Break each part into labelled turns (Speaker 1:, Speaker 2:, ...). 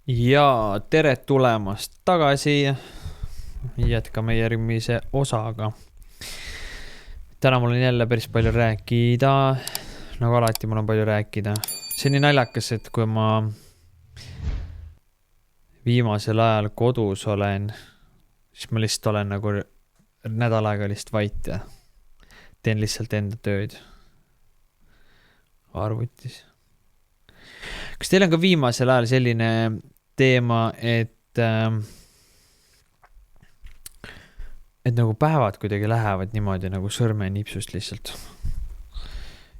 Speaker 1: Ja tere tulemast tagasi. Jätkame järgmise osaga. Täna mul on jälle päris palju rääkida. Nagu alati mul on palju rääkida. See on nii naljakas, et kui ma viimasel ajal kodus olen, siis ma lihtsalt olen nagu nädal aega lihtsalt vait ja teen lihtsalt enda tööd arvutis. Kas teil on ka viimasel ajal selline teema, et nagu päevad kuidagi lähevad niimoodi nagu sõrmenipsust lihtsalt.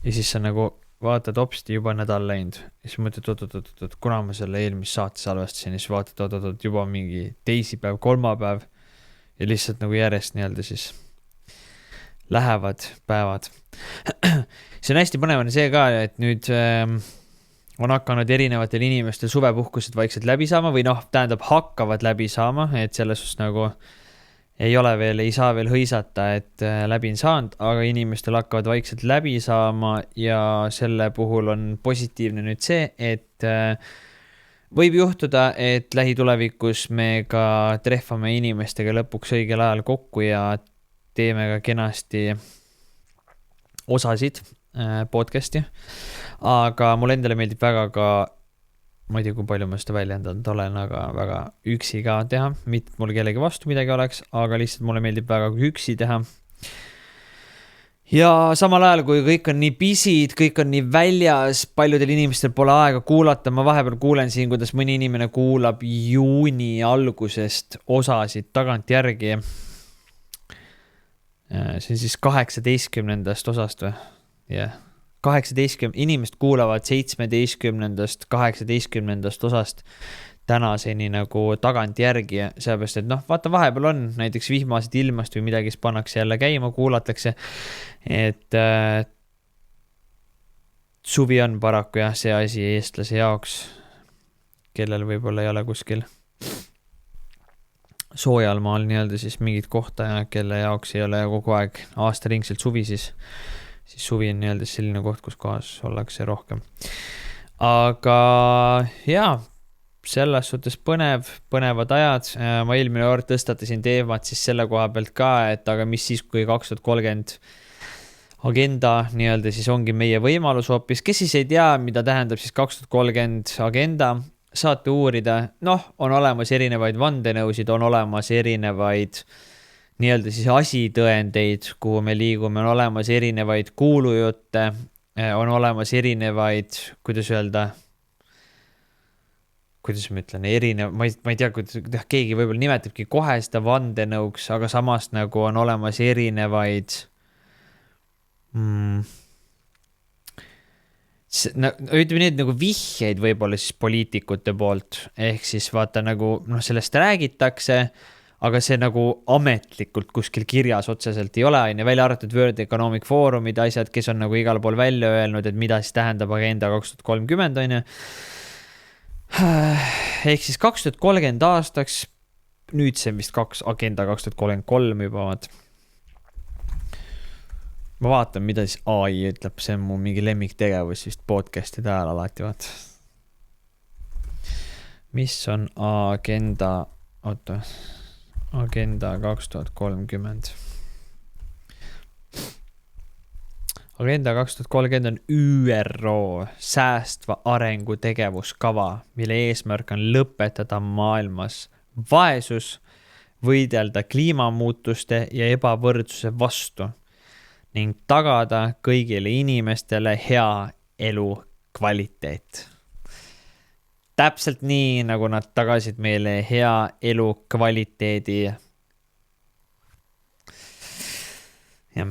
Speaker 1: Ja siis sa nagu vaatad hopsti juba nädal läinud. Ja siis mõtled, oot, kuna ma selle eelmist saate salvestasin, siis vaatad, oot, juba mingi teisipäev, kolmapäev ja lihtsalt nagu järjest nii-öelda siis lähevad päevad. See on hästi põnev see ka, et nüüd on hakanud erinevatel inimestel suvepuhkused vaikselt läbi saama või tähendab hakkavad läbi saama, et selles suhtes nagu ei saa veel hõisata, et läbi on saanud, aga inimestel hakkavad vaikselt läbi saama ja selle puhul on positiivne nüüd see, et võib juhtuda, et lähitulevikus me ka trehvame inimestega lõpuks õigel ajal kokku ja teeme ka kenasti osasid podcasti, aga mulle endale meeldib väga ka, ma ei tea, kui palju ma seda väljendanud olen, aga väga üksi ka teha, mitte mul kellegi vastu midagi oleks, aga lihtsalt mulle meeldib väga üksi teha. Ja samal ajal, kui kõik on nii pisid, kõik on nii väljas, paljudel inimestel pole aega kuulata, ma vahepeal kuulen siin, kuidas mõni inimene kuulab juuni algusest osasid tagant järgi. See on siis 18. osast või? Jah. 18 inimest kuulavad 17. 18. osast tänaseni nagu tagant järgi, sellepärast, et vaata vahepeal on näiteks vihmased ilmast või midagi, pannakse jälle käima, kuulatakse, et suvi on paraku jah, see asi eestlase jaoks, kellel võib-olla ei ole kuskil soojal maal nii-öelda siis mingit kohta ja kelle jaoks ei ole kogu aeg aastaringselt suvi, siis suvi on nii-öelda selline koht, kus kohas ollakse rohkem. Aga jaa, selles suhtes põnevad ajad. Ma eelmine kord tõstatasin teemat siis selle koha pealt ka, et aga mis siis, kui 2030 agenda nii-öelda siis ongi meie võimalus hoopis. Kes siis ei tea, mida tähendab siis 2030 agenda, saate uurida. On olemas erinevaid vandenõusid, on olemas erinevaid nii-öelda siis asitõendeid, kuhu me liigume, on olemas erinevaid kuulujutte, on olemas erinevaid, kuidas ma ütlen, ma ei tea, keegi võib-olla nimetabki kohe seda vandenõuks, aga samas nagu on olemas erinevaid ütleme nii, et nagu vihjeid võib-olla siis poliitikute poolt, ehk siis vaata nagu sellest räägitakse, aga see nagu ametlikult kuskil kirjas otseselt ei ole, välja arvatud World Economic Forumid asjad, kes on nagu igal pool välja öelnud, et mida siis tähendab agenda 2030, ehk siis 2030 aastaks, nüüd see vist agenda 2033 juba vaat. Ma vaatan, mida siis AI ütleb, see on mu mingi lemmiktegevus vist podcastide ajal alati vaat. Mis on agenda 2030. Agenda 2030 on ÜRO säästva arengu tegevuskava, mille eesmärk on lõpetada maailmas vaesus, võidelda kliimamuutuste ja ebavõrdsuse vastu ning tagada kõigile inimestele hea elu kvaliteet. Täpselt nii, nagu nad tagasid meile hea elu kvaliteedi. Ja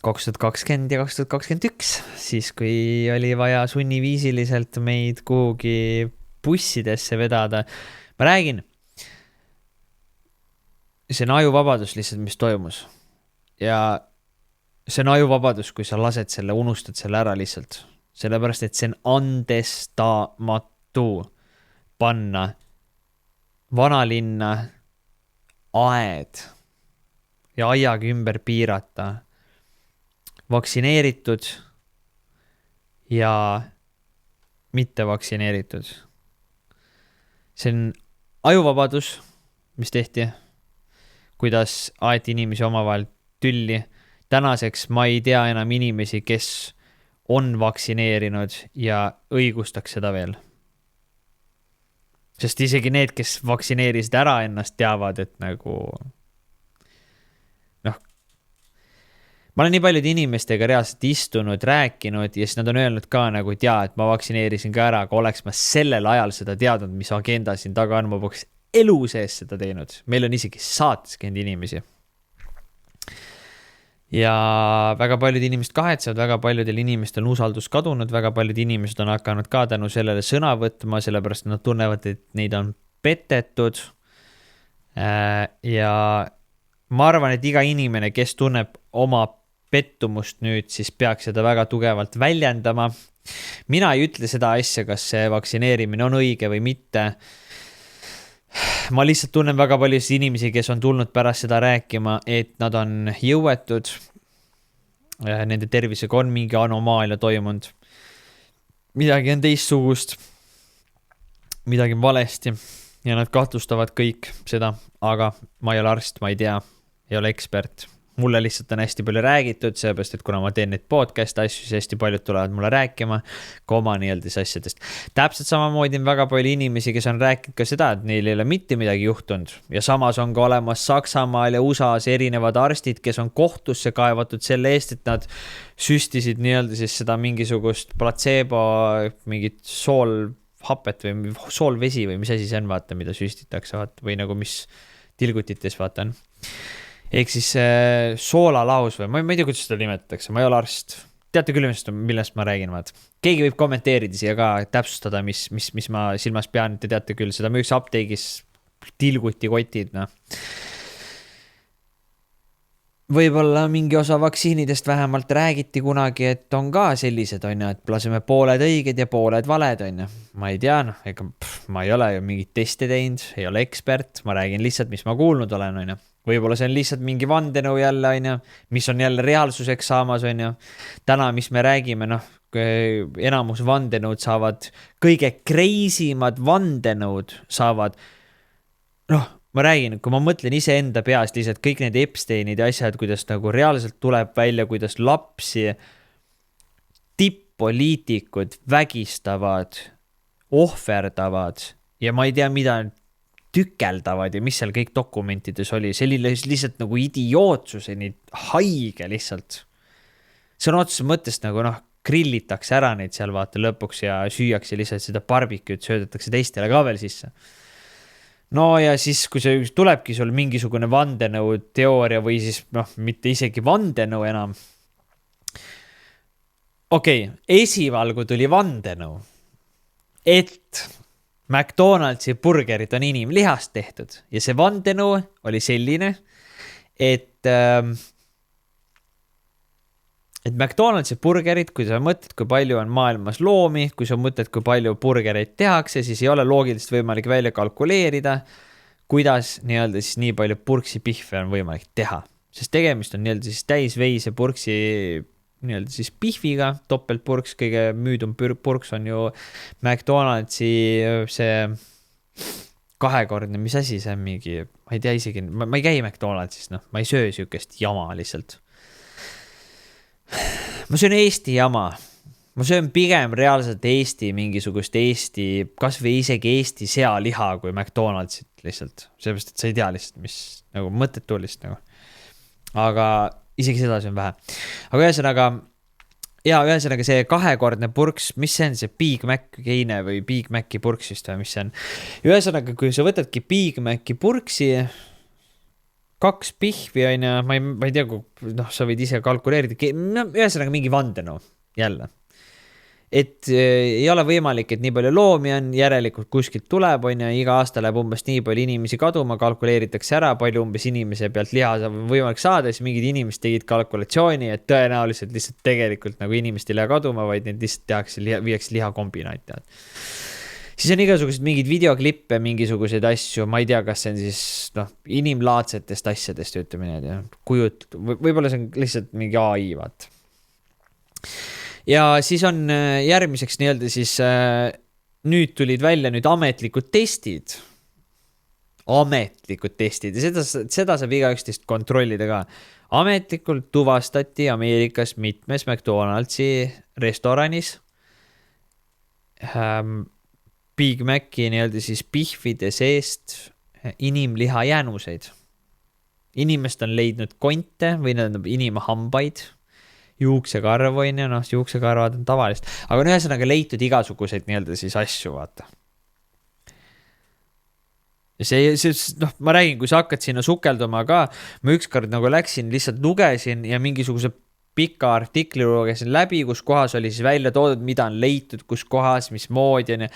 Speaker 1: 2020 ja 2021, siis kui oli vaja sunniviisiliselt meid kuhugi bussidesse vedada. Ma räägin, see on ajuvabadus lihtsalt, mis toimus. Ja see on ajuvabadus, kui sa lased selle, unustad selle ära lihtsalt. Sellepärast, et see on andestamatu panna vanalinna aed ja aiaga ümber piirata vaktsineeritud ja mitte vaktsineeritud. see on ajuvabadus, mis tehti, kuidas aeti inimesi omavahel tülli. Tänaseks ma ei tea enam inimesi, kes on vaktsineerinud ja õigustaks seda veel. Sest isegi need, kes vaktsineerisid ära ennast, teavad, et nagu ma olen nii paljude inimestega reaalselt istunud, rääkinud ja siis nad on öelnud ka nagu, et jaa, et ma vaktsineerisin ka ära, aga oleks ma sellel ajal seda teadnud, mis agenda siin taga on, ma poleks elu sees seda teinud. Meil on isegi saates käinud inimesi. Ja väga paljud inimesed kahetsevad, väga paljudel inimestel on usaldus kadunud, väga paljud inimesed on hakanud ka tänu sellele sõna võtma, sellepärast nad tunnevad, et neid on petetud. Ja ma arvan, et iga inimene, kes tunneb oma pettumust nüüd, siis peaks seda väga tugevalt väljendama. Mina ei ütle seda asja, kas see vaktsineerimine on õige või mitte. Ma lihtsalt tunnen väga palju inimesi, kes on tulnud pärast seda rääkima, et nad on jõuetud. Nende tervisega on mingi anomaalia toimunud. Midagi on teistsugust. Midagi on valesti. Ja nad kahtlustavad kõik seda, aga ma ei ole arst, ma ei tea, ei ole ekspert. Mulle lihtsalt on hästi palju räägitud, seepärast, et kuna ma teen neid podcast asju, siis hästi paljud tulevad mulle rääkima ka oma nii-öeldes asjadest. Täpselt samamoodi on väga palju inimesi, kes on rääkinud ka seda, et neil ei ole mitte midagi juhtunud. Ja samas on ka olemas Saksamaal ja USAs erinevad arstid, kes on kohtusse kaevatud selle eest, et nad süstisid nii-öelda siis seda mingisugust placebo, mingit soolhapet või soolvesi või mis asi see on, vaata, mida süstitakse, vaata, või nagu mis tilgutites vaata on. Ehk siis soolalaus või, ma ei tea, kuidas seda nimetatakse, ma ei ole arst. Teate küll, millest ma räägin, vaat. Keegi võib kommenteerida siia ka, täpsustada, mis ma silmas pean, te teate küll, seda müüks apteegis tilguti kotid, noh. Võib-olla mingi osa vaktsiinidest vähemalt räägiti kunagi, et on ka sellised, on ju, et laseme pooled õiged ja pooled valed, on ju. Ma ei tea, noh, ega ma ei ole ju mingit testi teinud, ei ole ekspert, ma räägin lihtsalt, mis ma kuulnud olen, on ju. Võib-olla see on lihtsalt mingi vandenõu jälle, on ju, mis on jälle reaalsuseks saamas, on ju. Täna, mis me räägime, noh, enamus vandenõud saavad, kõige kreisimad vandenõud saavad, noh, ma räägin, kui ma mõtlen ise enda peast lihtsalt kõik need Epsteinid ja asjad, kuidas nagu reaalselt tuleb välja, kuidas lapsi tipp-poliitikud vägistavad, ohverdavad ja ma ei tea, mida tükeldavad ja mis seal kõik dokumentides oli. See oli lihtsalt nagu idiootsuseni haige lihtsalt. See on otseses mõttes nagu noh, grillitakse ära neid seal vaata lõpuks ja süüakse lihtsalt seda barbecue, söödetakse teistele ka veel sisse. No ja siis, kui see tulebki sul mingisugune vandenõu teooria või siis noh, mitte isegi vandenõu enam. Okei, esivalgu tuli vandenõu, et McDonaldsi burgerid on inimlihast tehtud ja see vandenõu oli selline, et McDonaldsi burgerid, kui sa mõtled, kui palju on maailmas loomi, kui sa mõtled, kui palju burgereid tehakse, siis ei ole loogiliselt võimalik välja kalkuleerida, kuidas nii-öelda siis nii palju purksi pihve on võimalik teha. Sest tegemist on nii-öelda siis täisveise purksi nii-öelda siis pihviga, topeltpurks, kõige müüdum purks on ju McDonaldsi see kahekordne, mis asi see on mingi, ma ei tea isegi, ma ei käi McDonaldsis, noh, ma ei söö sükest jama lihtsalt. Ma söön Eesti jama. Ma söön pigem reaalselt Eesti, mingisugust Eesti, kas või isegi Eesti sealiha kui McDonaldsit lihtsalt. Seepärast, et sa ei tea lihtsalt, mis nagu mõttetu lihtsalt nagu. Aga isegi seda söön vähe. Aga ühesõnaga see kahekordne purks, mis see on see Big Mac geine või Big Maci purks vist või mis see on? Ühesõnaga, kui sa võtadki Big Maci purksi, 2 pihvi on ja ma ei tea, kui noh, sa võid ise kalkuleerida, ühesõnaga mingi vandenõu jälle. Et ei ole võimalik, et nii palju loomi on, järelikult kuskilt tuleb on ja iga aasta läheb umbes nii palju inimesi kaduma, kalkuleeritakse ära, palju umbes inimese pealt liha võimalik saada, siis mingid inimesed tegid kalkulatsiooni, et tõenäoliselt lihtsalt tegelikult nagu inimest ei lähe kaduma, vaid need lihtsalt tehakse, viiakse lihakombinaat. Siis on igasugused mingid videoklippe, mingisuguseid asju, ma ei tea, kas see on siis noh, inimlaadsetest asjadest ütleme, võib-olla see on lihtsalt mingi AI, vaat. Ja siis on järgmiseks nii-öelda siis nüüd tulid välja nüüd ametlikud testid ja seda saab igaüks teist kontrollida ka. Ametlikult tuvastati Ameerikas mitmes McDonaldsi restoranis Big Maci nii-öelda siis pihvide seest inimliha jäänuseid. Inimest on leidnud konte või inimhambaid, juuksekarv on ja juuksekarvad on tavalist, aga on ühesõnaga leitud igasuguseid nii-öelda siis asju, vaata. Ja ma räägin, kui sa hakkad sinna sukelduma ka, ma ükskord nagu läksin, lihtsalt lugesin ja mingisuguse pika artikli lugesin läbi, kus kohas oli siis välja toodud, mida on leitud, kus kohas, mis moodi on.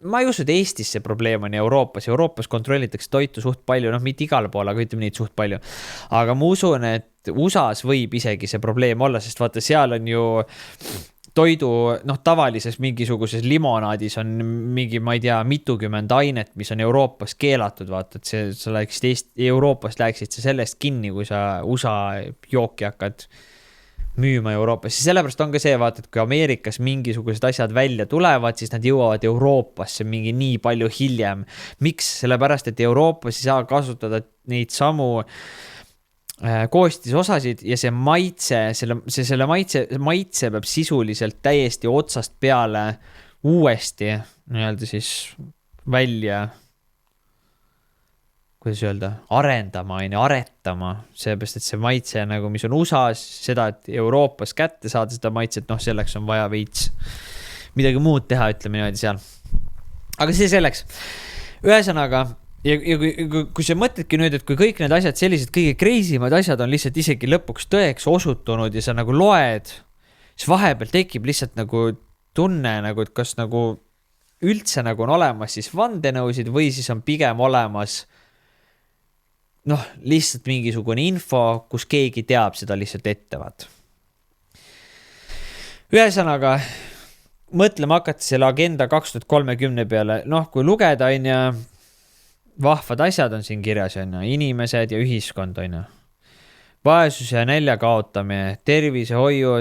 Speaker 1: Ma ei usu, et Eestis see probleem on Euroopas kontrollitakse toitu suht palju, mitte igal pool, aga ütleme nii, suht palju. Aga ma usun, et USAs võib isegi see probleem olla, sest vaata, seal on ju toidu, tavalises mingisuguses limonaadis on mingi, ma ei tea, mitukümmend ainet, mis on Euroopas keelatud, vaata, et sa läksid Euroopast läksid sa sellest kinni, kui sa USA jooki hakkad müüma Euroopas. Sellepärast on ka see, vaata, et kui Ameerikas mingisugused asjad välja tulevad, siis nad jõuavad Euroopasse mingi nii palju hiljem. Miks? Sellepärast, et Euroopas ei saa kasutada neid samu koostisosasid ja see maitse peab sisuliselt täiesti otsast peale uuesti nii-öelda siis välja, kuidas öelda, aretama, seepärast, et see maitse nagu, mis on USAs, seda, et Euroopas kätte saada seda maitset, selleks on vaja veits midagi muud teha, ütleme niimoodi seal. Aga see selleks. Ühesõnaga, ja kui sa mõtledki nüüd, et kui kõik need asjad, sellised kõige kreisimad asjad on lihtsalt isegi lõpuks tõeks osutunud ja sa nagu loed, siis vahepeal tekib lihtsalt nagu tunne, nagu, et kas nagu üldse nagu on olemas siis vandenõusid või siis on pigem olemas lihtsalt mingisugune info, kus keegi teab seda lihtsalt ettevad. Ühesõnaga, mõtlema hakata selle agenda 2030 peale, kui lugeda on ja vahvad asjad on siin kirjas, on inimesed ja ühiskond, on vaesuse ja nälja kaotamine, tervisehoiu,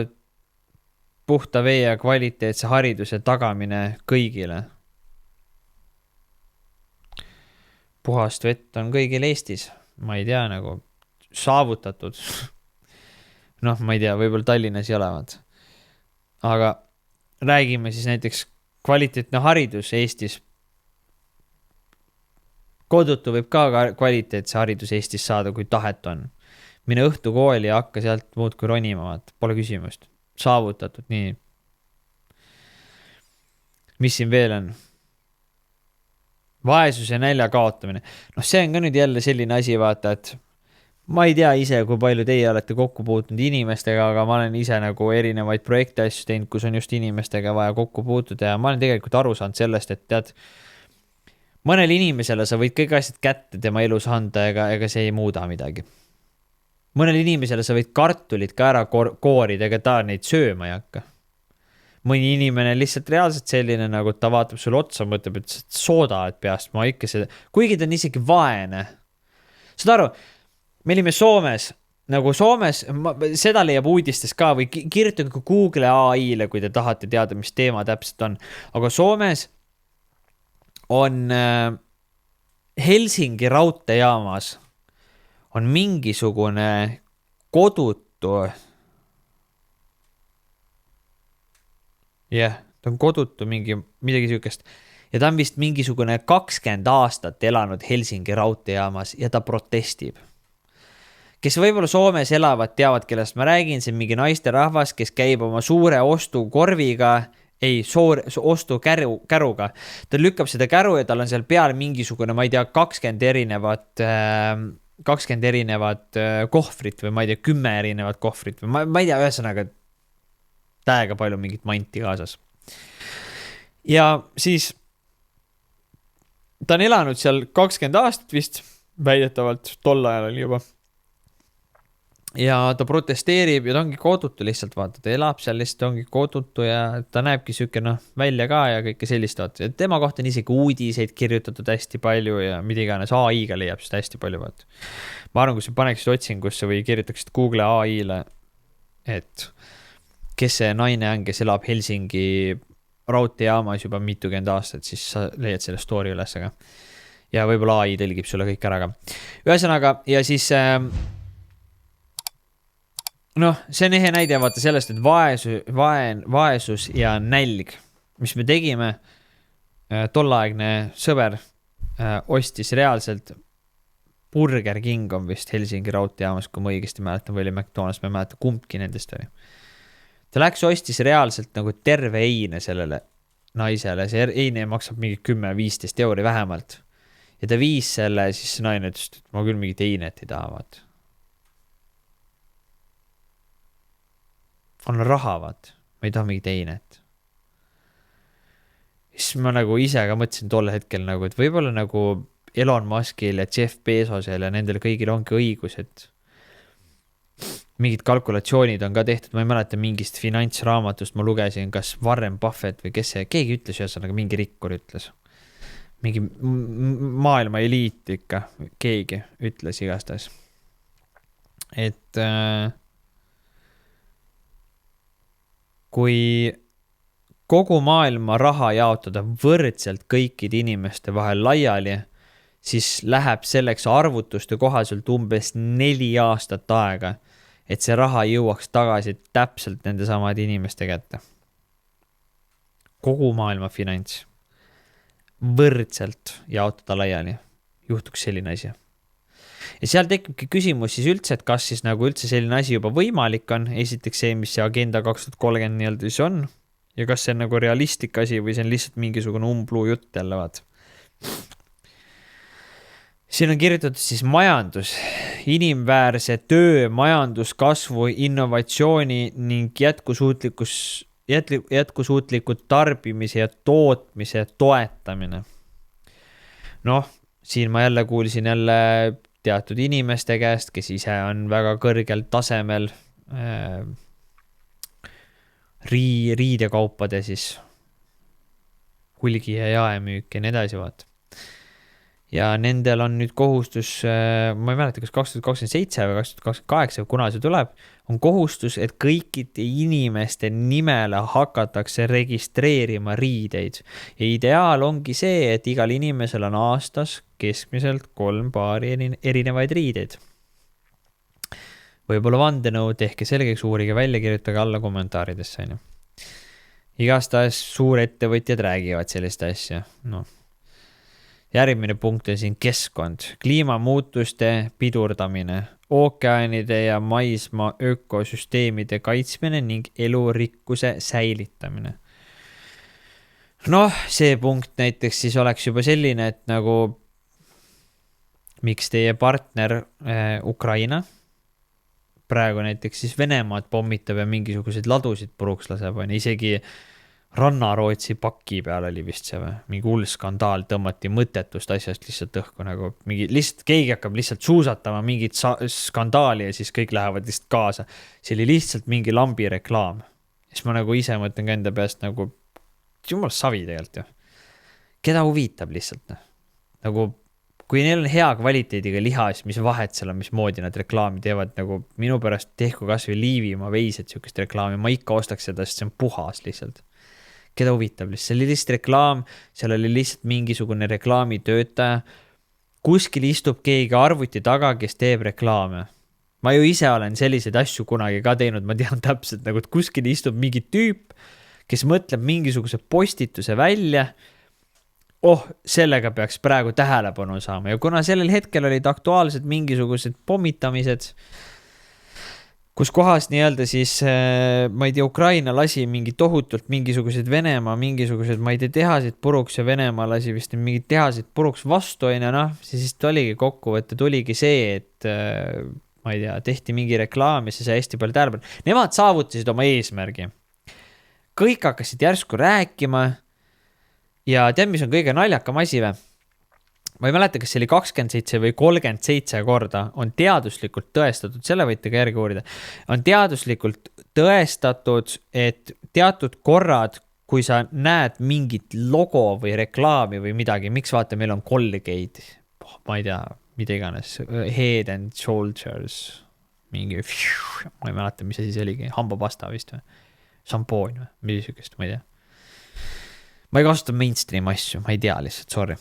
Speaker 1: puhta vee ja kvaliteetse hariduse tagamine kõigile. Puhast vett on kõigil Eestis, ma ei tea, nagu saavutatud. Ma ei tea, võib-olla Tallinnas ei olevad. Aga räägime siis näiteks kvaliteetne haridus Eestis. Kodutu võib ka kvaliteetse haridus Eestis saada, kui tahet on. Mine õhtu kooli ja hakka sealt muud kui ronima, pole küsimust. Saavutatud, nii. Mis siin veel on? Vaesus ja nälja kaotamine. See on ka nüüd jälle selline asi, vaata, et ma ei tea ise, kui palju teie olete kokku puutunud inimestega, aga ma olen ise nagu erinevaid projekte asju teinud, kus on just inimestega vaja kokku puutuda ja ma olen tegelikult aru saanud sellest, et tead, mõnel inimesele sa võid kõik asjad kätte tema elus anda, ega see ei muuda midagi. Mõnel inimesele sa võid kartulid ka ära koorida, ega ta neid sööma ei hakka. Mõni inimene lihtsalt reaalselt selline, nagu ta vaatab sulle otsa, mõtleb, et sooda, et peast ma ikka seda, kuigi ta on isegi vaene. Saad aru, me olime Soomes, nagu Soomes, seda leiab uudistes ka või kirjutage Google AI-le, kui te tahate teada, mis teema täpselt on. Aga Soomes on Helsingi raudteejaamas on mingisugune kodutu. Ta on kodutu midagi sükest. Ja ta on vist mingisugune 20 aastat elanud Helsingi raudteejaamas ja ta protestib. Kes võib-olla Soomes elavad, teavad, kellest ma räägin, see on mingi naisterahvas, kes käib oma suure ostukorviga, ostukäruga. Ta lükkab seda käru ja tal on seal peal mingisugune, ma ei tea, 20 erinevat kohvrit või ma ei tea, 10 erinevat kohvrit või ma ei tea, ühesõnaga täiega palju mingit manti kaasas. Ja siis ta on elanud seal 20 aastat vist, väidetavalt tol ajal oli juba. Ja ta protesteerib ja ta ongi kodutu lihtsalt, vaata, ta elab seal lihtsalt, ongi kodutu ja ta näebki süke välja ka ja kõike sellist, vaata. Tema kohta on isegi uudiseid kirjutatud hästi palju ja mida iganes AI-ga leiab seda hästi palju, vaata. Ma arvan, kui sa paneksid otsingusse või kirjutaksid Google AI-le, et kes see naine on, kes elab Helsingi raudteejaamas juba mitukümmend aastat, siis sa leiad selle story üles, aga ja võib-olla AI tõlgib sulle kõik ära ka. Ühesõnaga, ja siis noh, see on ehe näide vaata sellest, et vaesus ja nälg, mis me tegime, tolleaegne sõber ostis reaalselt Burger King on vist Helsingi raudteejaamas, kui ma õigesti mäletan, või oli McDonald's, ma ei mäleta, kumbki nendest oli. Ta läks ostis reaalselt nagu terve eine sellele naisele, see eine maksab mingi 10-15 euri vähemalt. Ja ta viis selle, siis see naine ütles, et ma küll mingit einet ei taha, vaat. On raha, vaat. Ma ei taha mingit einet. Siis ma nagu ise ka mõtlesin tolle hetkel nagu, et võib-olla nagu Elon Muskil ja Jeff Bezosel ja nendel kõigil ongi õigus, et mingid kalkulatsioonid on ka tehtud, ma ei mäleta mingist finantsraamatust, ma lugesin, kas Warren Buffett või kes see, keegi ütles ühesõnaga, mingi rikkur ütles. Mingi maailma eliit ikka, keegi ütles igastahes. Et kui kogu maailma raha jaotada võrdselt kõikide inimeste vahel laiali, siis läheb selleks arvutuste kohaselt umbes 4 aastat aega, et see raha jõuaks tagasi täpselt nende samade inimeste kätte. Kogu maailma finants võrdselt jaotada laiali, juhtuks selline asi. Ja seal tekibki küsimus siis üldse, et kas siis nagu üldse selline asi juba võimalik on, esiteks see, mis see agenda 2030 nii-öelda siis on, ja kas see on nagu realistlik asi või see on lihtsalt mingisugune umbluu jutt jälle, vaat. Siin on kirjutatud siis majandus, inimväärse töö, majanduskasvu, innovatsiooni ning jätkusuutliku tarbimise ja tootmise toetamine. Noh, siin ma jälle kuulsin teatud inimeste käest, kes ise on väga kõrgel tasemel riidekaupade siis hulgi ja jaemüük ja nii edasi, vaat. Ja nendel on nüüd kohustus, ma ei mäleta, kas 2027 või 2028 või kuna see tuleb, on kohustus, et kõikide inimeste nimele hakatakse registreerima riideid. Ja ideaal ongi see, et igal inimesel on aastas keskmiselt 3 paari erinevaid riideid. Võib-olla vandenõu, tehke selgeks, uurige välja, kirjutage alla kommentaaridesse. Igastahes suurettevõtjad räägivad sellist asja, noh. Järgmine punkt on siin keskkond, kliimamuutuste pidurdamine, ookeanide ja maismaa ökosüsteemide kaitsmine ning elurikkuse säilitamine. Noh, see punkt näiteks siis oleks juba selline, et nagu miks teie partner Ukraina praegu näiteks siis Venemaad pommitab ja mingisuguseid ladusid puruks laseb, on isegi Rannarootsi paki peal oli vist see või? Mingi hull skandaal tõmmati mõttetust asjast lihtsalt õhku nagu mingi, lihtsalt keegi hakkab lihtsalt suusatama mingit skandaali ja siis kõik lähevad lihtsalt kaasa. See oli lihtsalt mingi lambi reklaam. Siis ma nagu ise mõtlen ka enda peast nagu jumal savi tegelikult ju. Keda huvitab lihtsalt? Nagu kui neil on hea kvaliteediga liha, siis mis vahet seal on, mis moodi nad reklaami teevad, nagu minu pärast tehku kas või Liivimaa veised siukest reklaami, ma ikka ostaks seda, sest see on puhas lihtsalt. Keda huvitab lihtsalt, see oli lihtsalt reklaam, seal oli lihtsalt mingisugune reklaamitöötaja, kuskil istub keegi arvuti taga, kes teeb reklaame. Ma ju ise olen selliseid asju kunagi ka teinud, ma tean täpselt nagu, et kuskil istub mingi tüüp, kes mõtleb mingisuguse postituse välja, sellega peaks praegu tähelepanu saama ja kuna sellel hetkel olid aktuaalsed mingisugused pommitamised, kus kohas nii-öelda siis, ma ei tea, Ukraina lasi mingi tohutult mingisugused Venemaa, mingisugused, ma ei tea, tehasid puruks ja Venemaa lasi vist mingid tehasid puruks vastu, siis oligi kokkuvõtte, tuligi see, et ma ei tea, tehti mingi reklaam ja see sai hästi palju tähelepanu. Nemad saavutasid oma eesmärgi. Kõik hakkasid järsku rääkima ja tead, mis on kõige naljakam asi või? Ma ei mäleta, kas see oli 27 või 37 korda on teaduslikult tõestatud, selle võite ka järgi uurida, on teaduslikult tõestatud, et teatud korrad, kui sa näed mingit logo või reklaami või midagi, miks vaata, meil on Colgate, ma ei tea, mida iganes, Head and Shoulders, mingi, ma ei mäleta, mis see siis oligi, hambapasta vist või, šampoon või, midagi sükest, ma ei tea. ma ei kasuta mainstream asju, ma ei tea lihtsalt, sorry.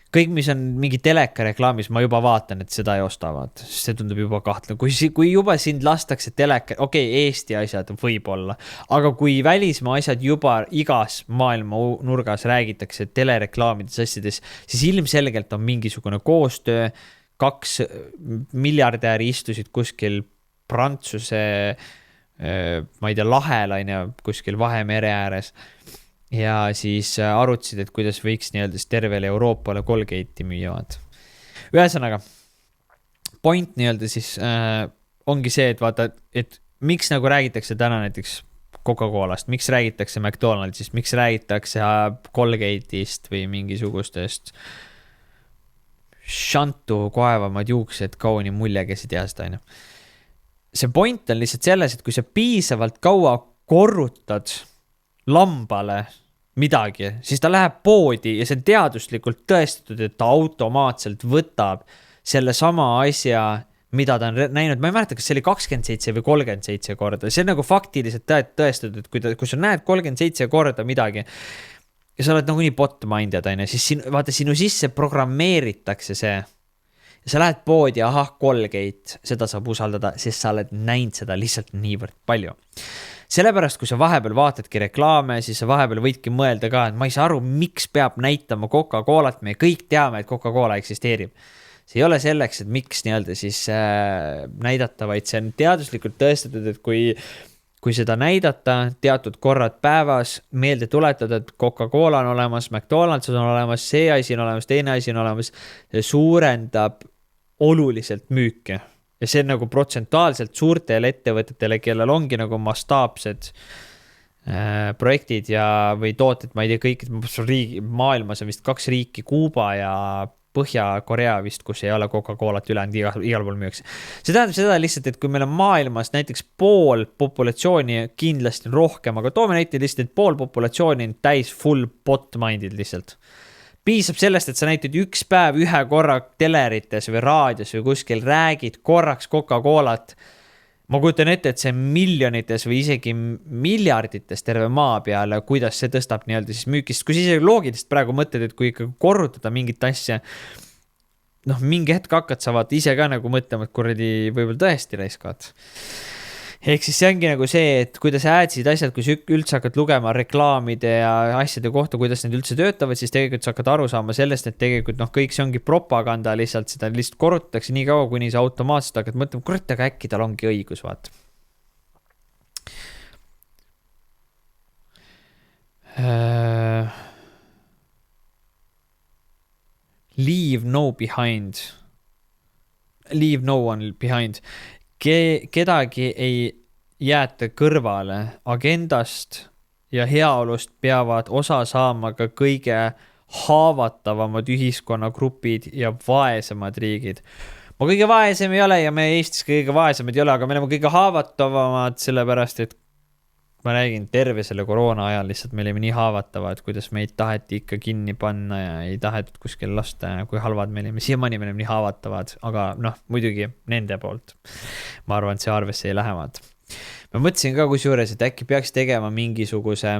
Speaker 1: Kõik, mis on mingi teleka reklaamis, ma juba vaatan, et seda ei ostavad, sest see tundub juba kahtlane. Kui juba sind lastakse teleka, Eesti asjad võib-olla, aga kui välismaa asjad juba igas maailma nurgas räägitakse telereklaamides asjades, siis ilmselgelt on mingisugune koostöö, 2 miljardääri istusid kuskil Prantsuse, ma ei tea, lahel, kuskil Vahemere ääres. Ja siis arutasid, et kuidas võiks nii-öelda tervele Euroopale Colgate'i müüavad. Ühesõnaga, point nii-öelda siis ongi see, et vaata, et miks nagu räägitakse täna näiteks Coca-Colast, miks räägitakse McDonaldsist, miks räägitakse Colgate'ist või mingisugustest Shantu koevamad juuksed, kauni mulje, kes ei tea seda, aina. See point on lihtsalt selles, et kui sa piisavalt kaua korrutad lambale midagi, siis ta läheb poodi ja see on teaduslikult tõestatud, et ta automaatselt võtab selle sama asja, mida ta on näinud. Ma ei mäleta, kas see oli 27 või 37 korda. See on nagu faktiliselt tõestatud, et kui sa näed 37 korda midagi ja sa oled nagu nii bot-minded, siis vaata, sinu sisse programmeeritakse see. Ja sa lähed poodi, Colgate, seda saab usaldada, sest sa oled näinud seda lihtsalt niivõrd palju. Sellepärast, kui sa vahepeal vaatadki reklaame, siis sa vahepeal võidki mõelda ka, et ma ei saa aru, miks peab näitama Coca-Colat, me kõik teame, et Coca-Cola eksisteerib. See ei ole selleks, et miks nii-öelda siis näidata, vaid see on teaduslikult tõestatud, et kui seda näidata teatud korrad päevas, meelde tuletada, et Coca-Cola on olemas, McDonald's on olemas, see asi on olemas, teine asi on olemas, see suurendab oluliselt müüki. Ja see on nagu protsentuaalselt suurtele ettevõtetele, kellel ongi nagu mastaapsed projektid või tooted, ma ei tea, kõik maailmas on vist 2 riiki, Kuuba ja Põhja-Korea vist, kus ei ole Coca-Colat ülejäänud, igal pool müüakse. See tähendab seda lihtsalt, et kui meil on maailmas näiteks pool populatsiooni kindlasti rohkem, aga toome näite lihtsalt, et pool populatsiooni on täis full bot-minded lihtsalt. Piisab sellest, et sa näitad üks päev ühe korra telerites või raadios või kuskil räägid korraks Coca-Colat. Ma kujutan ette, et see miljonites või isegi miljardites terve maa peale, kuidas see tõstab nii-öelda siis müükist. Kui siis loogiliselt praegu mõtled, et kui ikka korrutada mingit asja, mingi hetk hakkad sa vaata ise ka nagu mõtlema, et kuradi võib-olla tõesti raiskavad. Ehk siis see ongi nagu see, et kuidas aadsid asjad, kui sa üldse hakkad lugema reklaamide ja asjade kohta, kuidas need üldse töötavad, siis tegelikult sa hakkad aru saama sellest, et tegelikult kõik see ongi propaganda lihtsalt, seda lihtsalt korrutatakse nii kaua, kuni sa automaatselt hakkad mõtlema, kurat, aga äkki tal ongi õigus, vaata. Leave no one behind. Kedagi ei jäeta kõrvale agendast ja heaolust peavad osa saama ka kõige haavatavamad ühiskonnagrupid ja vaesemad riigid. Ma kõige vaesem ei ole ja me Eestis kõige vaesemad ei ole, aga me oleme kõige haavatavamad sellepärast, et ma räägin terve selle koroona ajal lihtsalt me olime nii haavatavad, kuidas meid taheti ikka kinni panna ja ei tahetud kuskil lasta ja kui halvad me olime. Siiamaani me oleme nii haavatavad, aga muidugi nende poolt. Ma arvan, et see arvesse ei lähevad. Ma mõtlesin ka kusjuures, et äkki peaks tegema mingisuguse,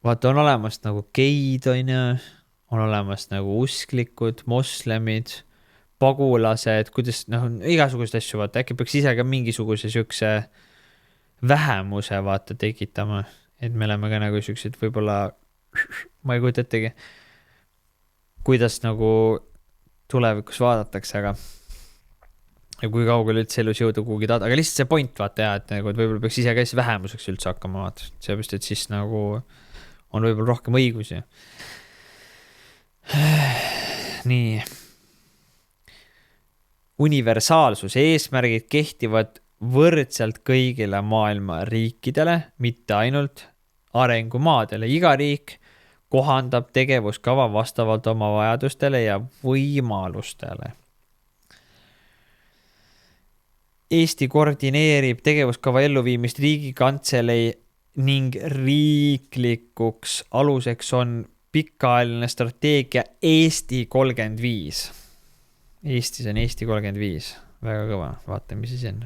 Speaker 1: vaata on olemas nagu geid, on olemas nagu usklikud, moslemid, pagulased, kuidas, igasugust asju, vaata, äkki peaks ise ka mingisuguse sükse vähemuse vaata tekitama, et me oleme ka nagu siuksed võib-olla, ma ei kujuta ettegi, kuidas nagu tulevikus vaadatakse, aga ja kui kaugel üldse elus jõuda kuhugi taada, aga lihtsalt see point vaata ja, et nagu, et võib-olla peaks ise käis vähemuseks üldse hakkama vaata, seepärast, et siis nagu on võib-olla rohkem õigusi. Nii. Universaalsus, eesmärgid kehtivad võrdselt kõigile maailma riikidele, mitte ainult arengumaadele. Iga riik kohandab tegevuskava vastavalt oma vajadustele ja võimalustele. Eesti koordineerib tegevuskava elluviimist Riigikantselei ning riiklikuks aluseks on pikaajaline strateegia Eesti 35. Eestis on Eesti 35. Väga kõva, vaatame, mis siis on.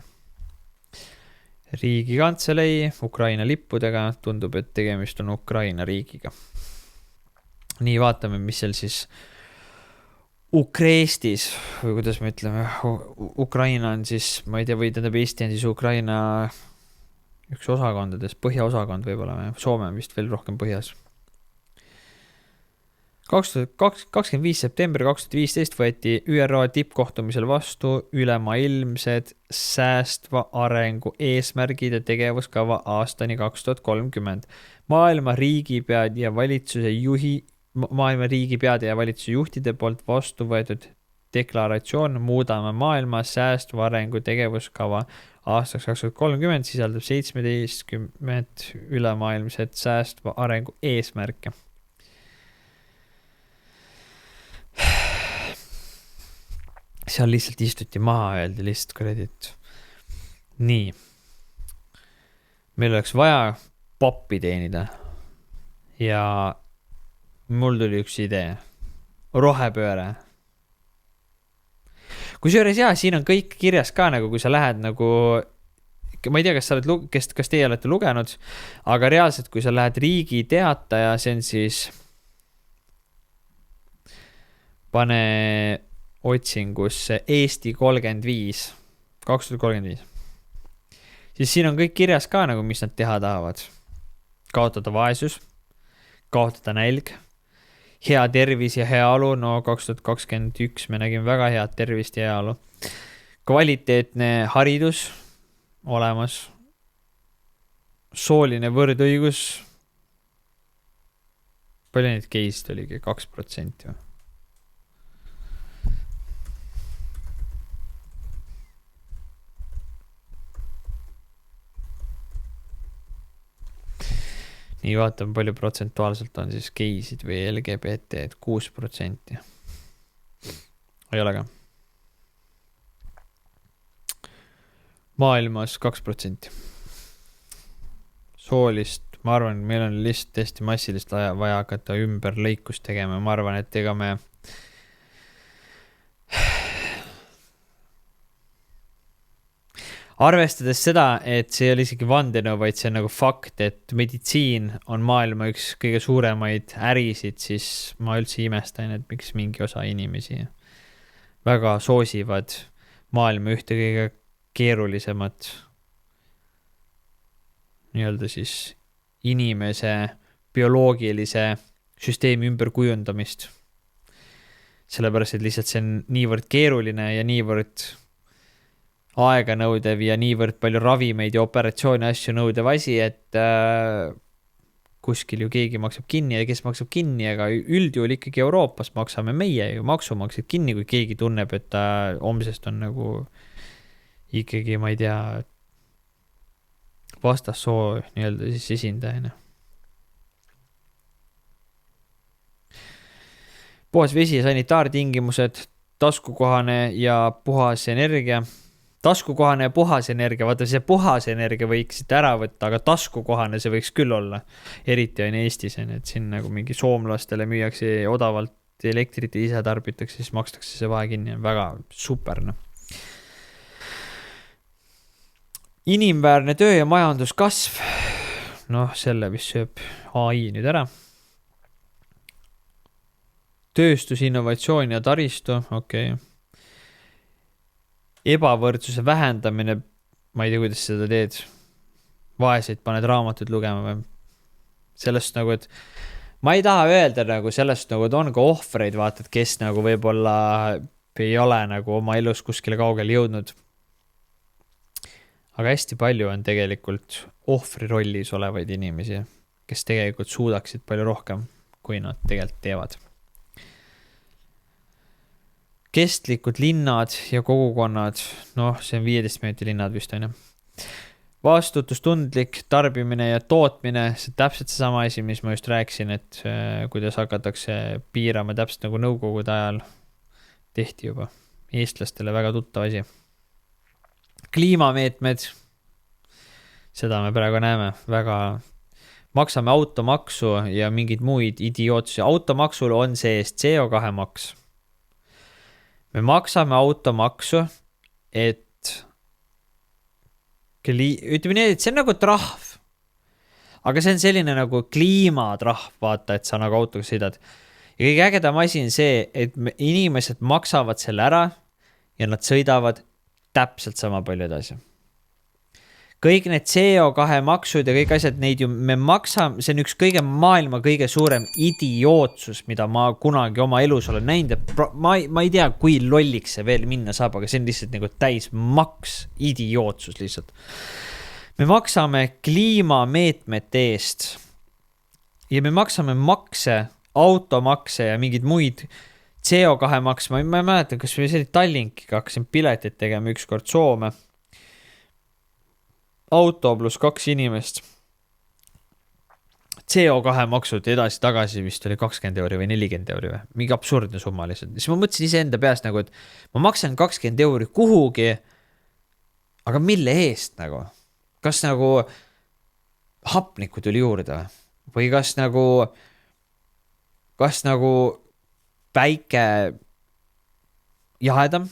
Speaker 1: Riigikantselei Ukraina lippudega, tundub, et tegemist on Ukraina riigiga. Nii, vaatame, mis seal siis Ukreestis, või kuidas me ütleme, Ukraina on siis, ma ei tea, või tähendab Eesti on siis Ukraina üks osakondades, põhjaosakond võib-olla, Soome on vist veel rohkem põhjas. 25. september 2015 võeti ÜRO tippkohtumisel vastu ülemaailmsed säästva arengu eesmärgid ja tegevuskava aastani 2030. Maailma riigipead ja valitsuse juhtide poolt vastu võetud deklaratsioon muudame maailma säästva arengu tegevuskava aastaks 2030 sisaldab 17 ülemaailmset säästva arengu eesmärke. Seal lihtsalt istuti maha, öeldi lihtsalt kredit. Nii. Meil oleks vaja poppi teenida. Ja mul tuli üks idee. Rohepööre. Kusjuures jaa, siin on kõik kirjas ka, nagu kui sa lähed nagu, ma ei tea, kas sa oled, kas teie olete lugenud, aga reaalselt, kui sa lähed Riigi Teataja, see on siis, pane otsingusse Eesti 2035, siis siin on kõik kirjas ka, nagu mis nad teha tahavad. Kaotada vaesus, kaotada nälg, hea tervis ja heaolu, no 2021 me nägime väga head tervist ja heaolu. Kvaliteetne haridus olemas, sooline võrdõigus, palju neid geist oligi, 2%. Nii vaatame, palju protsentuaalselt on siis geisid või LGBT, et 6%. Ei ole ka. Maailmas 2%. Soolist, ma arvan, meil on lihtsalt hästi massilist vaja hakata ümber lõikust tegema. Ma arvan, et ega me arvestades seda, et see ei ole isegi vandenõu, vaid see on nagu fakt, et meditsiin on maailma üks kõige suuremaid ärisid, siis ma üldse imestan, et miks mingi osa inimesi väga soosivad maailma ühte kõige keerulisemat nii-öelda siis inimese bioloogilise süsteemi ümberkujundamist. Sellepärast, et lihtsalt see on niivõrd keeruline ja niivõrd aega nõudev ja niivõrd palju ravimeid ja operatsioone asju nõudev asi, et kuskil ju keegi maksab kinni ja kes maksab kinni, aga üldjuhul ikkagi Euroopas maksame meie ju maksumaksjad kinni, kui keegi tunneb, et ta homsest on nagu ikkagi, ma ei tea, vastassoo nii-öelda siis esindajana. Puhas vesi ja sanitaartingimused, taskukohane ja puhas energia. Taskukohane ja puhas energia, vaata see puhas energia võiksid ära võtta, aga taskukohane see võiks küll olla. Eriti on Eestis, et siin nagu mingi soomlastele müüakse odavalt elektrit ja ise tarbitakse, siis makstakse see vahe kinni. Väga super. No. Inimväärne töö ja majanduskasv. Noh, selle vist sööb AI nüüd ära. Tööstus, innovatsioon ja taristu, okei. Ebavõrdsuse vähendamine, ma ei tea, kuidas seda teed. Vaeseid paned raamatud lugema või. Sellest nagu, et ma ei taha öelda nagu sellest nagu, et on ka ohvreid, vaatad, kes nagu võib-olla ei ole nagu oma elus kuskile kaugele jõudnud. Aga hästi palju on tegelikult ohvri rollis olevaid inimesi, kes tegelikult suudaksid palju rohkem, kui nad tegelikult teevad. Kestlikud linnad ja kogukonnad, noh, see on 15 minuti linnad vist on. Vastutustundlik tarbimine ja tootmine, see täpselt see sama asi, mis ma just rääkisin, et kuidas hakatakse piirama täpselt nagu nõukogude ajal tehti juba. Eestlastele väga tuttav asi. Kliimameetmed, seda me praegu näeme, väga maksame automaksu ja mingid muid idiootsi. Automaksul on sees CO2 maks. Me maksame automaksu, et ütleme nii, et see on nagu trahv. Aga see on selline nagu kliimatrahv, vaata, et sa nagu autoga sõidad. Ja kõige ägedam asi on see, et inimesed maksavad selle ära ja nad sõidavad täpselt sama palju edasi. Kõik need CO2 maksud ja kõik asjad, neid ju me maksame, see on üks kõige maailma kõige suurem idiootsus, mida ma kunagi oma elus olen näinud. Ma ei tea, kui lolliks see veel minna saab, aga see on lihtsalt nagu täis maks idiootsus lihtsalt. Me maksame kliimameetmete eest ja me maksame makse, automakse ja mingid muid CO2 maks. Ma ei mäleta, kas me selline Tallinkiga hakkasin piletit tegema ükskord Soome. Auto pluss 2 inimest. CO2 maksud edasi-tagasi vist oli 20 € või 40 € või. Mingi absurdne summa lihtsalt. Siis ma mõtlesin ise enda peast nagu, et ma maksan 20 € kuhugi, aga mille eest nagu? Kas nagu hapnikku tuli juurde või kas nagu päike jahedam,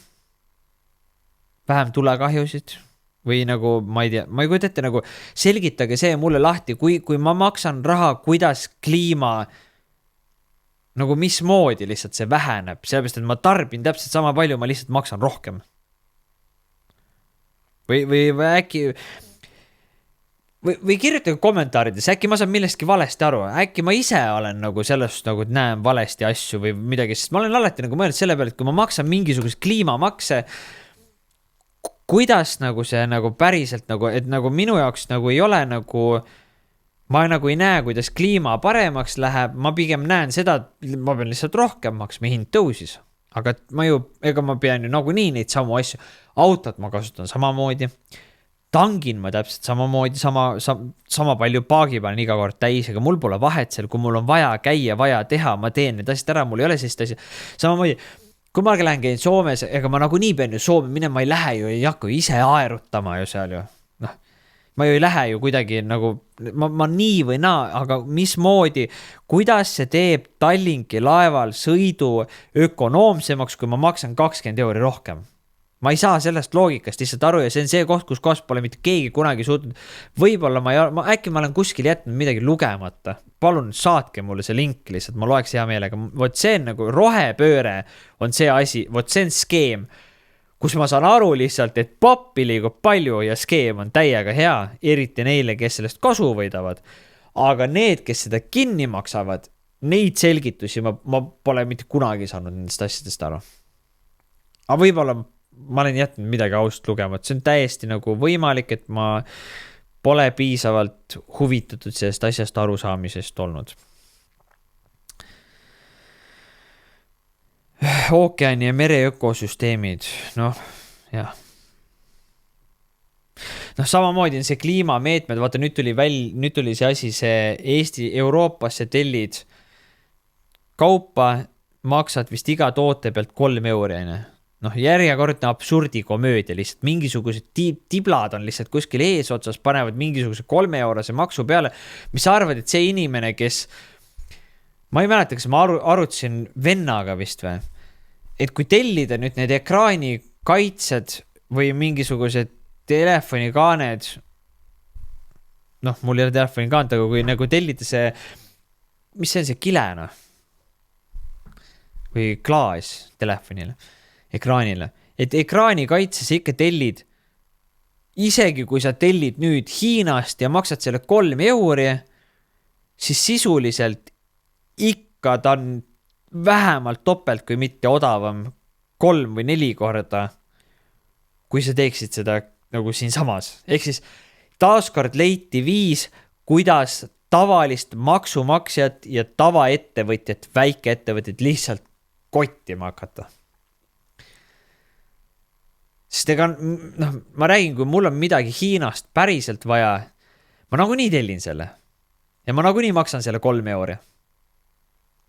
Speaker 1: vähem tulekahjusid või nagu, ma ei tea, ma ei kujuta ette nagu, selgitage see mulle lahti, kui ma maksan raha, kuidas kliima, nagu mismoodi lihtsalt see väheneb, sellepärast, et ma tarbin täpselt sama palju, ma lihtsalt maksan rohkem. Või äkki, või kirjutage kommentaarides, äkki ma saan millestki valesti aru, äkki ma ise olen nagu sellest nagu näen valesti asju või midagi, sest ma olen alati nagu mõelnud selle peale, et kui ma maksan mingisugust kliimamakse, kuidas nagu see nagu päriselt nagu, et nagu minu jaoks nagu ei ole nagu, ma nagu ei näe, kuidas kliima paremaks läheb, ma pigem näen seda, et ma pean lihtsalt rohkem maksma, hind tõusis. Aga ega ma pean ju nagu nii neid samu asju, autot ma kasutan samamoodi, tangin ma täpselt samamoodi, sama palju paagi panen iga kord täis, aga mul pole vahet seal, kui mul on vaja käia, vaja teha, ma teen need asjad ära, mul ei ole sellist asja. Samamoodi, kui ma käin Soomes, ega ma nagu nii pean ju Soome minema, ma ei lähe ju, ei hakka ise aerutama ju seal ju. Noh, ma ju ei lähe ju kuidagi nagu, ma nii või naa, aga mismoodi, kuidas see teeb Tallinki laeval sõidu ökonoomsemaks, kui ma maksan 20 € rohkem? Ma ei saa sellest loogikast lihtsalt aru ja see on see koht, kus pole mitte keegi kunagi suutnud. Võib-olla äkki ma olen kuskil jätnud midagi lugemata. Palun saatke mulle see link lihtsalt, ma loeks hea meelega. Vot see on nagu rohepööre on see asi, vot see on skeem, kus ma saan aru lihtsalt, et pappi liigub palju ja skeem on täiega hea, eriti neile, kes sellest kasu võidavad. Aga need, kes seda kinni maksavad, neid selgitusi ma pole mitte kunagi saanud nendest asjadest aru. Aga võib-olla ma olen jätnud midagi aust lugemat, see on täiesti nagu võimalik, et ma pole piisavalt huvitatud sellest asjast arusaamisest olnud. Ookeani ja mere ökosüsteemid, noh, jah. Noh, samamoodi on see kliimameetmed, vaata nüüd tuli see asi, see Eesti Euroopasse tellid kaupa, maksad vist iga toote pealt 3 €. Noh, järjekordne absurdikomöödia lihtsalt, mingisugused tiblad on lihtsalt kuskil eesotsas, panevad mingisuguse 3 € maksu peale, mis sa arvad, et see inimene, kes, ma ei mäleta, kas ma arutasin vennaga vist või, et kui tellida nüüd need ekraani kaitsed või mingisugused telefonikaaned, noh, mul ei ole telefonikaant, aga kui nagu tellida see, mis see on see kilena või klaas telefonile, ekraanile, et ekraani kaitses ikka tellid, isegi kui sa tellid nüüd Hiinast ja maksad selle 3 €, siis sisuliselt ikka ta on vähemalt topelt, kui mitte odavam 3 või 4 korda, kui sa teeksid seda nagu siin samas. Ehk siis taaskord leiti viis, kuidas tavalist maksumaksjat ja tavaettevõtjat, väikeettevõtjat lihtsalt kottima hakata. Sest ega, noh, ma räägin, kui mul on midagi Hiinast päriselt vaja, ma nagunii tellin selle. Ja ma nagunii maksan selle 3 €.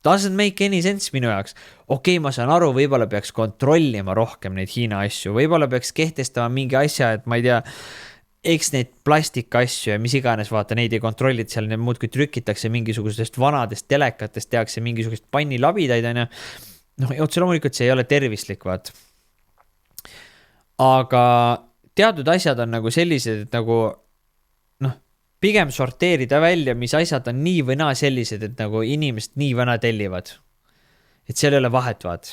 Speaker 1: Doesn't make any sense minu jaoks. Okei, ma saan aru, võib-olla peaks kontrollima rohkem neid Hiina asju, võib-olla peaks kehtestama mingi asja, et ma ei tea, eks neid plastikasju ja mis iganes, vaata, neid ei kontrollid seal, need muudkui trükitakse mingisugustest vanadest telekatest, tehakse mingisugust pannilabidaid, on ju. Noh, otse loomulikult see ei ole tervislik, vaat. Aga teatud asjad on nagu sellised, et nagu noh, pigem sorteerida välja, mis asjad on nii või naa sellised, et nagu inimesed nii või naa tellivad. Et seal ei ole vahet, vaat.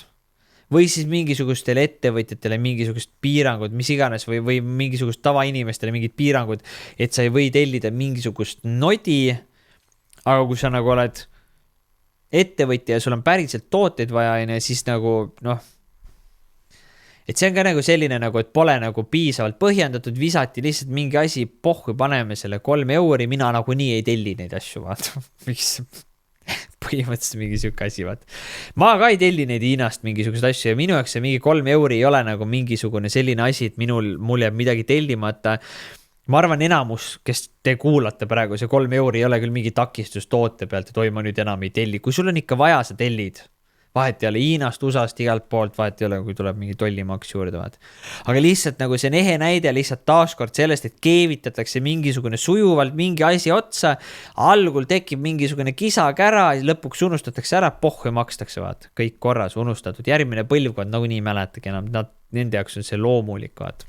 Speaker 1: Või siis mingisugustele ettevõtjatele mingisugust piirangud, mis iganes, või mingisugust tavainimestele mingid piirangud, et sa ei või tellida mingisugust nodi, aga kui sa nagu oled ettevõtja ja sul on päriselt tooteid vaja, siis nagu noh, et see on ka nagu selline nagu, et pole nagu piisavalt põhjendatud, visati lihtsalt mingi asi, pohhu, paneme selle 3 €, mina nagu nii ei telli neid asju, vaata. Miks põhimõtteliselt mingi siuke asi, vaata. Ma ka ei telli neid Hiinast mingisugust asju ja minu jaoks see mingi 3 € ei ole nagu mingisugune selline asi, et mul jääb midagi tellimata. Ma arvan enamus, kes te kuulate praegu, see 3 € ei ole küll mingi takistus toote pealt, et oi, ma nüüd enam ei telli. Kui sul on ikka vaja, sa tellid. Vahet ei ole Hiinast, USA-st, igalt poolt, vahet ei ole, kui tuleb mingi tollimaks juurde, vaat. Aga lihtsalt nagu see on ehe näide lihtsalt taaskord sellest, et keevitatakse mingisugune sujuvalt mingi asi otsa, algul tekib mingisugune kisa-kära, lõpuks unustatakse ära, pohhu makstakse, vaat. Kõik korras, unustatud. Järgmine põlvkond nagu nii mäletagi enam, nende jaoks on see loomulik, vaat.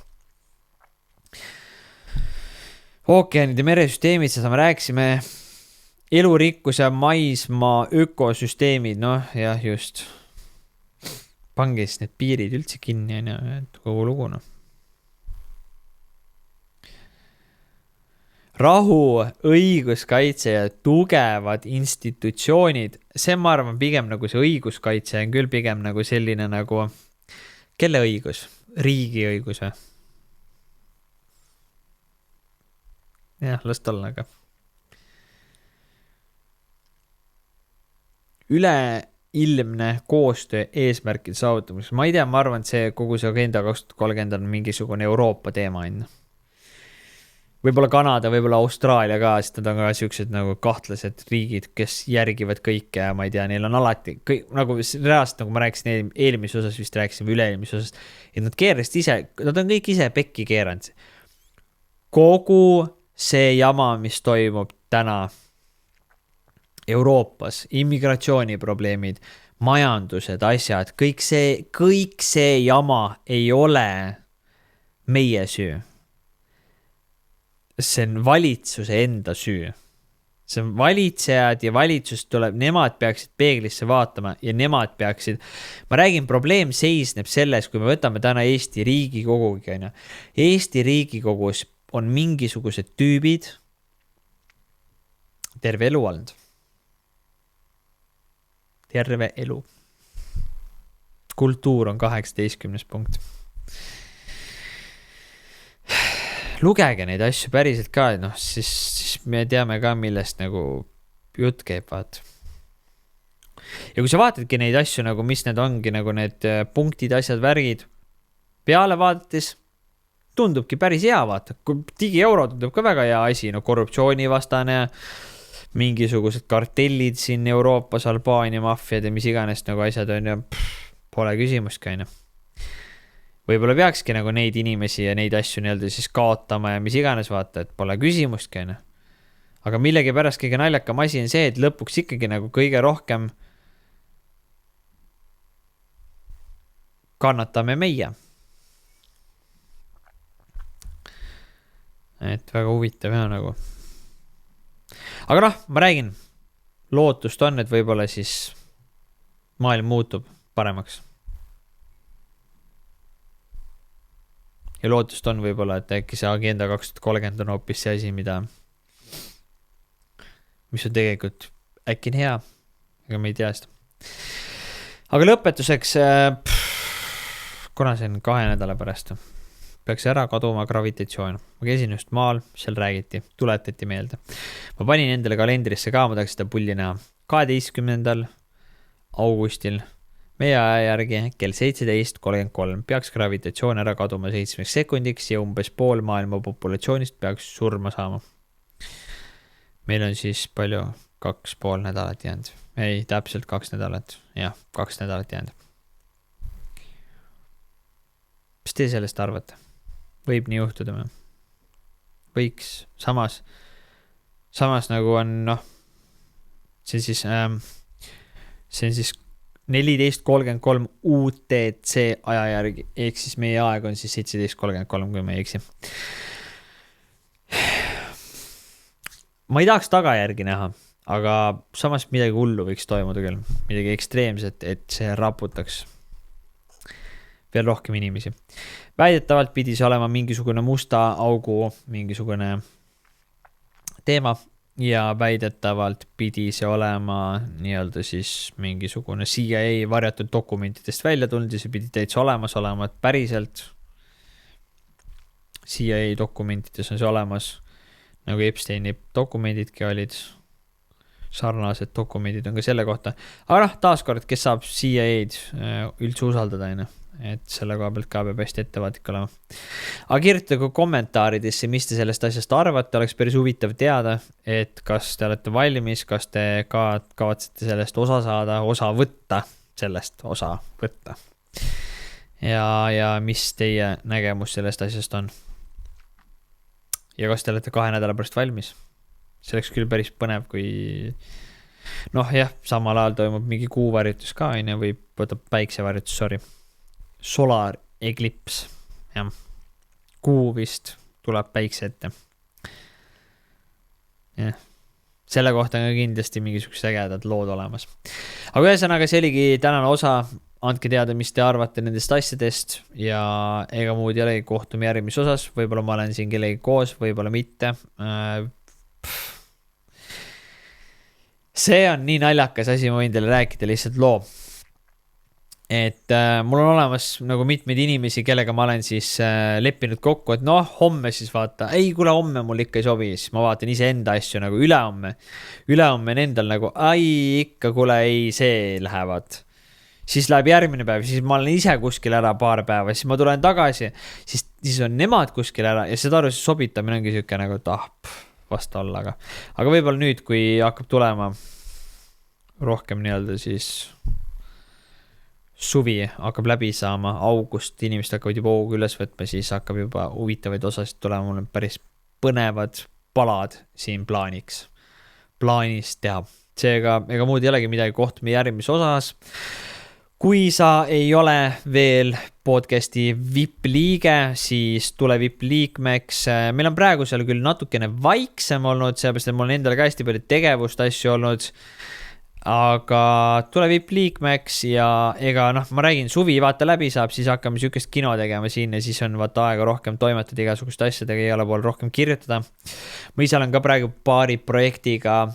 Speaker 1: Ookeanid ja meresüsteemid, seda me rääkisime, elurikkus ja maismaa ökosüsteemid, noh jah, just. Pange siis need piirid üldse kinni, et kogu lugu, noh. Rahu, õiguskaitse ja tugevad institutsioonid, see ma arvan pigem nagu see õiguskaitse on küll pigem nagu selline nagu, kelle õigus? Riigi õigus või? Jah, las olla, aga üleilmne koostöö eesmärkide saavutamiseks. Ma ei tea, ma arvan, et see kogu see agenda 2030 on mingisugune Euroopa teema. Võib-olla Kanada, võib-olla Austraalia ka, sest nad on ka siuksed nagu kahtlased riigid, kes järgivad kõike ja ma ei tea, neil on alati, nagu reaalselt, nagu ma rääkisin eelmise osas, vist rääkisime üle-eelmise osas, et nad keerasid ise, nad on kõik ise pekki keeranud. Kogu see jama, mis toimub täna Euroopas, immigratsiooniprobleemid, majandused, asjad, kõik see jama ei ole meie süü. See on valitsuse enda süü. See on valitsejad ja valitsus tuleb, nemad peaksid peeglisse vaatama ja nemad peaksid, ma räägin, probleem seisneb selles, kui me võtame täna Eesti Riigikogugi, Eesti Riigikogus on mingisugused tüübid terve elu olnud. Terve elu. Kultuur on 18. punkt. Lugege neid asju päriselt ka, noh, siis me teame ka, millest nagu jutt käib, vaat. Ja kui sa vaatadki neid asju, nagu mis need ongi, nagu need punktid, asjad, värgid, peale vaadates tundubki päris hea, vaata. Digieuro tundub ka väga hea asi, no korruptsioonivastane, mingisugused kartellid siin Euroopas, Albaania maffiad ja mis iganes nagu asjad on ja pole küsimust käina. Võib-olla peakski nagu neid inimesi ja neid asju nii-öelda siis kaotama ja mis iganes, vaata, et pole küsimust käina. Aga millegi pärast kõige naljakam asi on see, et lõpuks ikkagi nagu kõige rohkem kannatame meie. Et väga huvitav ja nagu. Aga noh, ma räägin, lootust on, et võib-olla siis maailm muutub paremaks. Ja lootust on võib-olla, et äkki see agenda 2030 on hoopis see asi, mis on tegelikult äkki on hea, aga me ei tea seda. Aga lõpetuseks, kuna see on 2 nädala pärast, peaks ära kaduma gravitatsioon. Ma käisin just maal, seal räägiti, tuletati meelde. Ma panin endale kalendrisse ka, ma tahaks seda pulli näha. 12. augustil meie aja järgi kell 17:33 peaks gravitatsioon ära kaduma 7 sekundiks ja umbes pool maailma populatsioonist peaks surma saama. Meil on siis palju 2,5 nädalat jäänud. Ei, täpselt 2 nädalat. Jah, 2 nädalat jäänud. Mis te sellest arvate? Võib nii juhtuda me? Võiks. Samas nagu on, noh, see on siis 14:33 UTC aja järgi, ehk siis meie aeg on siis 17:33, kui ma ei eksi. Ma ei tahaks tagajärgi näha, aga samas midagi hullu võiks toimuda küll, midagi ekstreemset, et see raputaks veel rohkem inimesi. Väidetavalt pidi see olema mingisugune musta augu mingisugune teema ja väidetavalt pidi see olema nii-öelda siis mingisugune CIA varjatud dokumentidest välja tulnud ja see pidi täitsa olemas olema, et päriselt CIA dokumentides on see olemas, nagu Epsteini dokumendidki olid, sarnased dokumendid on ka selle kohta. Aga taaskord, kes saab CIA-d üldse usaldada, et selle koha pealt ka peab hästi ettevaatlik olema. Aga kirjutage kommentaaridesse, mis te sellest asjast arvate, oleks päris huvitav teada, et kas te olete valmis, kas te ka kavatsete sellest osa saada, osa võtta. Ja mis teie nägemus sellest asjast on? Ja kas te olete 2 nädala pärast valmis? See oleks küll päris põnev, kui samal ajal toimub mingi kuuvarjutus ka, või päiksevarjutus, solar eclipse, jah. Kuu vist tuleb päikse ette. Jah. Selle kohta on kindlasti mingisugused ägedad lood olemas. Aga ühesõnaga, see oligi tänane osa. Andke teada, mis te arvate nendest asjadest ja ega muud ei ole, kohtume järgmises osas. Võib-olla ma olen siin kellegi koos, võib-olla mitte. See on nii naljakas asi, ma võin teile rääkida lihtsalt loo. Et mul on olemas nagu mitmeid inimesi, kellega ma olen siis leppinud kokku, et homme siis vaata, ei kuule, homme mul ikka ei sobi, siis ma vaatan ise enda asju nagu ülehomme on endal nagu, ikka kuule, ei, see lähevad. Siis läheb järgmine päev, siis ma olen ise kuskil ära paar päeva, siis ma tulen tagasi, siis on nemad kuskil ära ja seda aru, see sobitamine ongi siuke nagu, et vasta olla, aga võib-olla nüüd, kui hakkab tulema rohkem nii-öelda siis suvi hakkab läbi saama, august, inimesed hakkavad juba hoogu üles võtma, siis hakkab juba huvitavaid osasid tulema, mul on päris põnevad palad siin plaanis teha. Seega, ega muud ei olegi midagi, kohtume järgmises osas. Kui sa ei ole veel podcasti VIP-liige, siis tule VIP-liikmeks. Meil on praegu seal küll natukene vaiksem olnud, seepärast, et mul on endal ka hästi palju tegevust asju olnud, aga tule VIP-liikmeks ja ega ma räägin, suvi vaata läbi saab, siis hakkame siukest kino tegema siin ja siis on vaata aega rohkem toimetada igasuguste asjadega, igale pool rohkem kirjutada. Ma ise olen ka praegu paari projektiga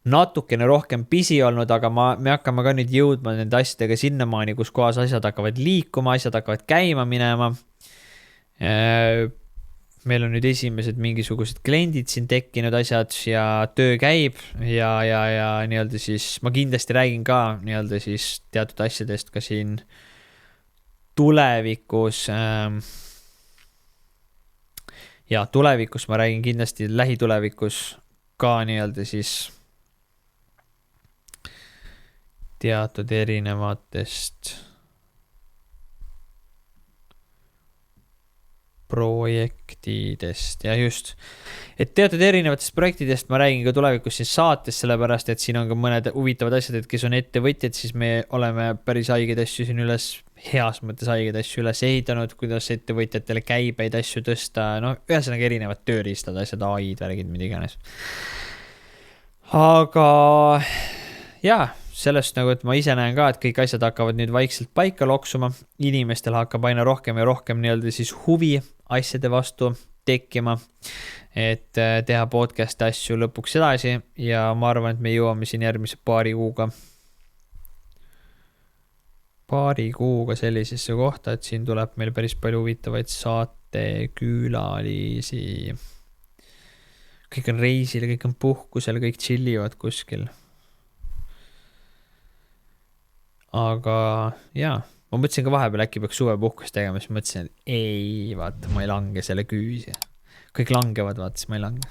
Speaker 1: natukene rohkem busy olnud, aga me hakkame ka nüüd jõudma nende asjadega sinnamaani, kus kohas asjad hakkavad liikuma, asjad hakkavad käima minema. Meil on nüüd esimesed mingisugused kliendid siin tekkinud asjad ja töö käib ja nii-öelda siis ma kindlasti räägin ka nii-öelda siis teatud asjadest ka siin tulevikus. Ja tulevikus ma räägin kindlasti lähitulevikus ka nii-öelda siis teatud erinevatest projektidest ja just, et teatud erinevatest projektidest ma räägin ka tulevikus siis saates, sellepärast, et siin on ka mõned huvitavad asjad, et kes on ettevõtjad, siis me oleme päris haigeid asju siin heas mõttes haigeid asju üles ehitanud, kuidas ettevõtjatele käibeid asju tõsta, ühesõnaga erinevad tööriistad, asjad, AI-d, värgid, mida iganes. Aga sellest nagu, et ma ise näen ka, et kõik asjad hakkavad nüüd vaikselt paika loksuma, inimestel hakkab aina rohkem ja rohkem nii-öelda siis huvi asjade vastu tekkima, et teha podcast asju lõpuks edasi ja ma arvan, et me jõuame siin järgmise paari kuuga sellisesse kohta, et siin tuleb meil päris palju huvitavaid saatekülalisi. Kõik on reisil, kõik on puhkusel, kõik chillivad kuskil. Aga ma mõtlesin ka vahepeal äkki peaks suvepuhkust tegema, siis mõtlesin, et ei, vaata, ma ei lange selle küüsi. Kõik langevad, vaata, siis ma ei lange.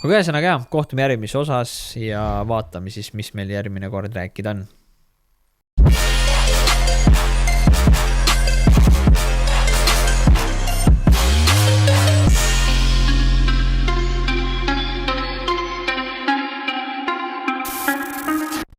Speaker 1: Aga ühesõnaga kohtume järgmises osas ja vaatame siis, mis meil järgmine kord rääkida on.